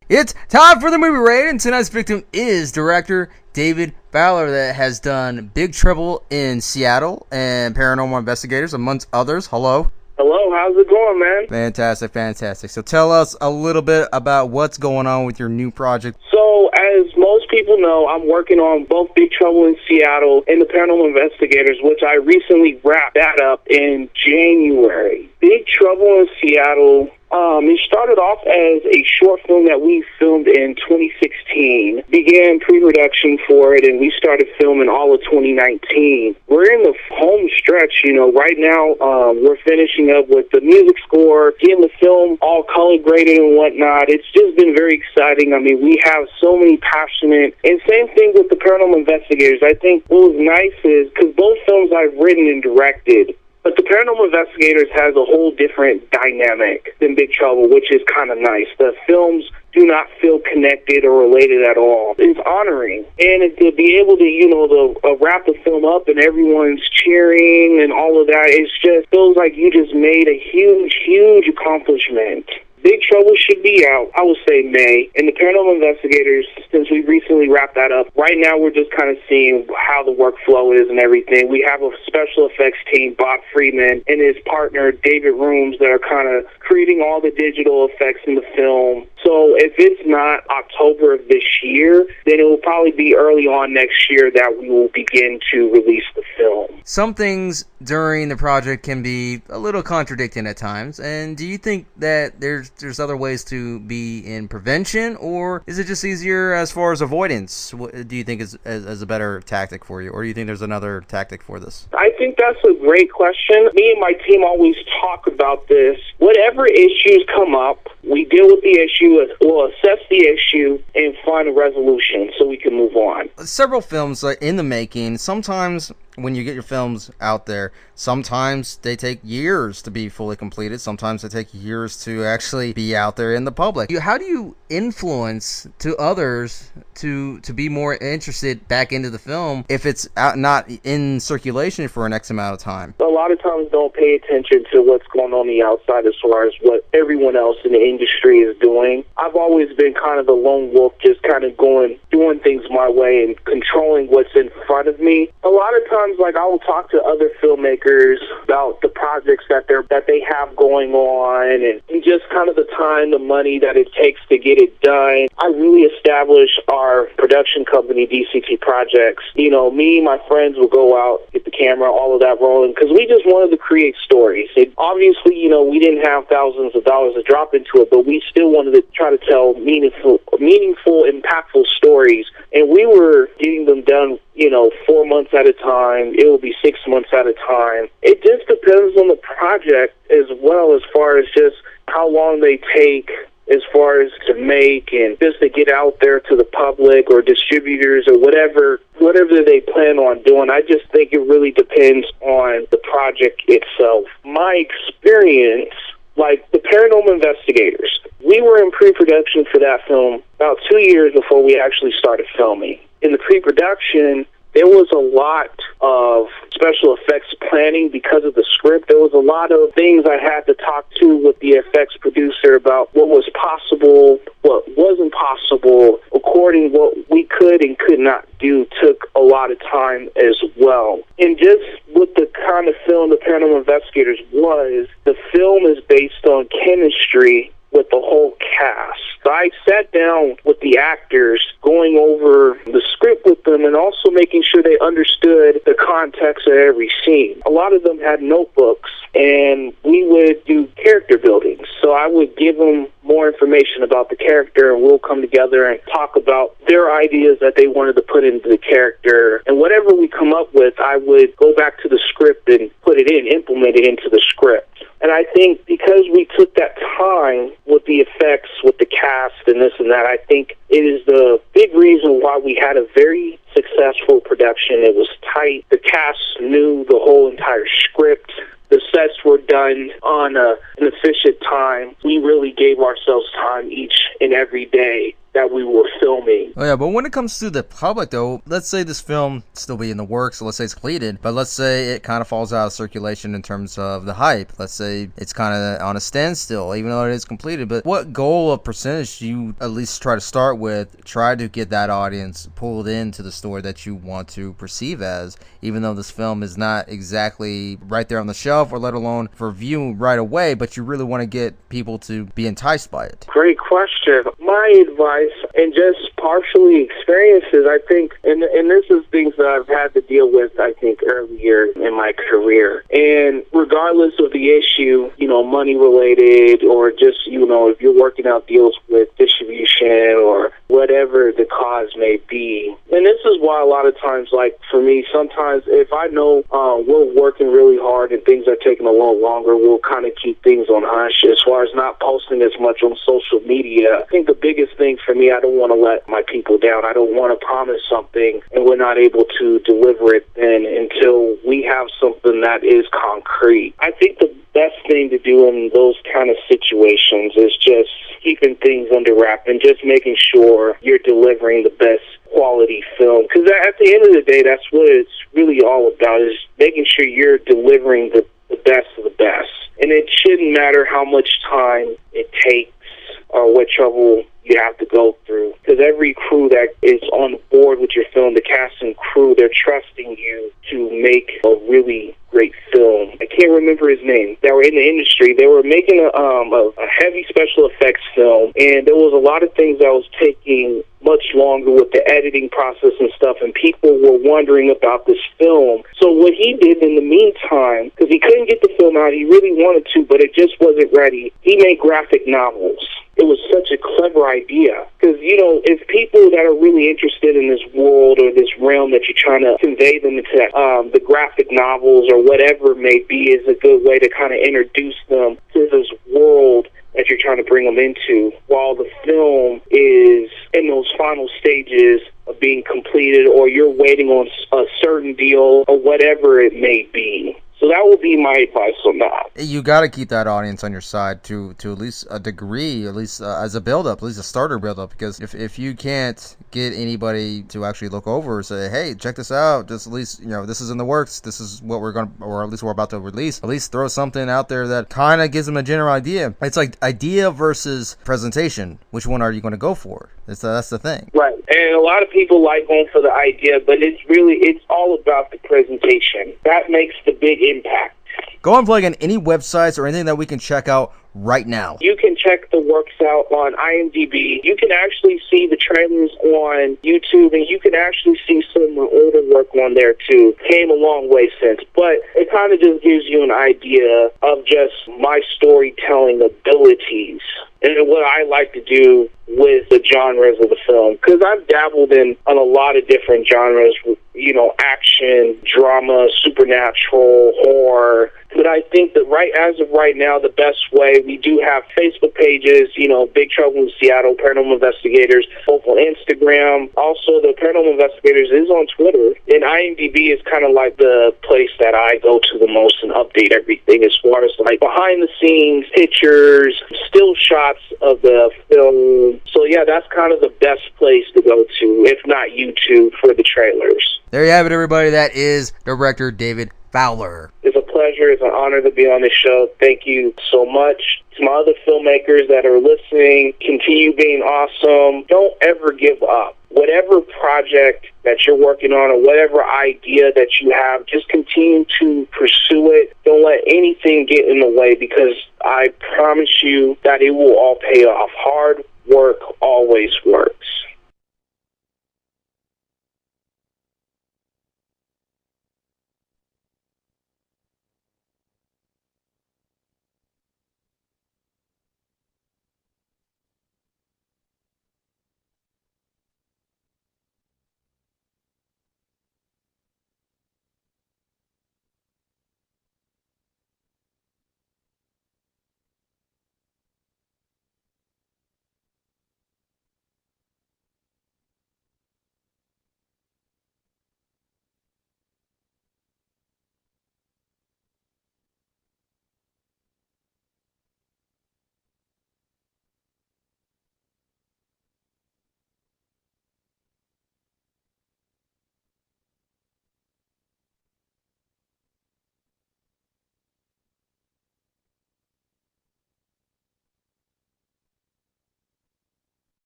It's time for the movie raid, and tonight's victim is director David Fowler that has done Big Trouble in Seattle and Paranormal Investigators, amongst others. Hello. Hello, how's it going, man? Fantastic, fantastic. So tell us a little bit about what's going on with your new project. So, as most people know, I'm working on both Big Trouble in Seattle and the Paranormal Investigators, which I recently wrapped that up in January. Big Trouble in Seattle, it started off as a short film that we filmed in 2016, began pre-production for it, and we started filming all of 2019. We're in the home stretch, right now. We're finishing up with the music score, getting the film all color graded and whatnot. It's just been very exciting. I mean, we have so many passionate, and same thing with the Paranormal Investigators. I think what was nice is, because both films I've written and directed, but the Paranormal Investigators has a whole different dynamic than Big Trouble, which is kind of nice. The films do not feel connected or related at all. It's honoring. And to be able to, wrap the film up and everyone's cheering and all of that, it just feels like you just made a huge, huge accomplishment. Big Trouble should be out, I would say May. And the Paranormal Investigators, since we recently wrapped that up, right now we're just kind of seeing how the workflow is and everything. We have a special effects team, Bob Freeman, and his partner, David Rooms, that are kind of creating all the digital effects in the film. So if it's not October of this year, then it will probably be early on next year that we will begin to release the film. Some things during the project can be a little contradicting at times, and do you think that there's other ways to be in prevention, or is it just easier as far as avoidance? What do you think is a better tactic for you, or do you think there's another tactic for this? I think that's a great question. Me and my team always talk about this. Whatever issues come up, we deal with the issue, we'll assess the issue, and find a resolution so we can move on. Several films in the making. Sometimes when you get your films out there, sometimes they take years to be fully completed. Sometimes they take years to actually be out there in the public. How do you influence to others to be more interested back into the film if it's not in circulation for an X amount of time? A lot of times don't pay attention to what's going on the outside as far as what everyone else in the industry is doing. I've always been kind of the lone wolf, just kind of doing things my way and controlling what's in front of me. A lot of times, like, I will talk to other filmmakers about the projects that they have going on, and just kind of the time, the money that it takes to get it done. I really established our production company, DCT Projects. Me and my friends will go out, get the camera, all of that rolling, because we just wanted to create stories. Obviously, we didn't have thousands of dollars to drop into it, but we still wanted to try to tell meaningful, impactful stories, and we were getting them done 4 months at a time. It will be 6 months at a time. It just depends on the project as well, as far as just how long they take as far as to make and just to get out there to the public or distributors or whatever they plan on doing. I just think it really depends on the project itself. My experience, like the Paranormal Investigators, we were in pre-production for that film about 2 years before we actually started filming. In the pre-production, there was a lot of special effects planning because of the script. There was a lot of things I had to talk to with the effects producer about what was possible, what wasn't possible, according what we could and could not do took a lot of time as well. And just with the kind of film the Paranormal Investigators was, the film is based on chemistry with the whole cast. So I sat down with the actors, going over the script with them and also making sure they understood the context of every scene. A lot of them had notebooks, and we would do character building. So I would give them more information about the character, and we'll come together and talk about their ideas that they wanted to put into the character. And whatever we come up with, I would go back to the script and put it in, implement it into the script. And I think because we took that time with the effects, with the cast and this and that, I think it is the big reason why we had a very successful production. It was tight. The cast knew the whole entire script. The sets were done on an efficient time. We really gave ourselves time each and every day that we were filming. Oh yeah, but when it comes to the public though, let's say this film still be in the works, so let's say it's completed, but let's say it kind of falls out of circulation in terms of the hype. Let's say it's kind of on a standstill, even though it is completed. But what goal of percentage do you at least try to start with, try to get that audience pulled into the story that you want to perceive as, even though this film is not exactly right there on the shelf, or let alone for view right away, but you really want to get people to be enticed by it? Great question. My advice, and just partially experiences, I think, and this is things that I've had to deal with, I think, earlier in my career. And regardless of the issue, money related, or just, if you're working out deals with distribution or whatever the cause may be. And this is why a lot of times, like for me, sometimes if I know we're working really hard and things are taking a little longer, we'll kind of keep things on hush as far as not posting as much on social media. I think the biggest thing for me, I don't want to let my people down. I don't want to promise something and we're not able to deliver it then until we have something that is concrete. I think the best thing to do in those kind of situations is just keeping things under wrap and just making sure you're delivering the best quality film. Because at the end of the day, that's what it's really all about, is making sure you're delivering the best of the best. And it shouldn't matter how much time it takes or what trouble you have to go through. Because every crew that is on board with your film, the cast and crew, they're trusting you to make a really great film. I can't remember his name. They were in the industry. They were making a heavy special effects film, and there was a lot of things that was taking much longer with the editing process and stuff, and people were wondering about this film. So what he did in the meantime, because he couldn't get the film out, he really wanted to, but it just wasn't ready, he made graphic novels. It was such a clever idea, because, if people that are really interested in this world or this realm that you're trying to convey them into, the graphic novels or whatever it may be is a good way to kind of introduce them to this world that you're trying to bring them into, while the film is in those final stages of being completed, or you're waiting on a certain deal or whatever it may be. So that would be my advice on that. You got to keep that audience on your side to at least a degree, at least as a build-up, at least a starter build-up, because if you can't get anybody to actually look over and say, hey, check this out, just at least, this is in the works, this is what we're going to, or at least we're about to release, at least throw something out there that kind of gives them a general idea. It's like idea versus presentation. Which one are you going to go for? That's the thing. Right. And a lot of people like going for the idea, but it's all about the presentation. That makes the big impact. Go and plug in any websites or anything that we can check out right now. You can check the works out on IMDb. You can actually see the trailers on YouTube, and you can actually see some of my older work on there too. Came a long way since, but it kind of just gives you an idea of just my storytelling abilities and what I like to do with the genres of the film. Because I've dabbled in on a lot of different genres, action, drama, supernatural, horror. But I think that as of right now, the best way, we do have Facebook pages, Big Trouble in Seattle, Paranormal Investigators, both on Instagram. Also, the Paranormal Investigators is on Twitter. And IMDb is kind of like the place that I go to the most and update everything as far as like behind the scenes, pictures, still shots of the film. So yeah, that's kind of the best place to go to, if not YouTube, for the trailers. There you have it, everybody. That is director David Fowler. It's a pleasure. It's an honor to be on this show. Thank you so much. To my other filmmakers that are listening, continue being awesome. Don't ever give up. Whatever project that you're working on or whatever idea that you have, just continue to pursue it. Don't let anything get in the way, because I promise you that it will all pay off. Hard work always works.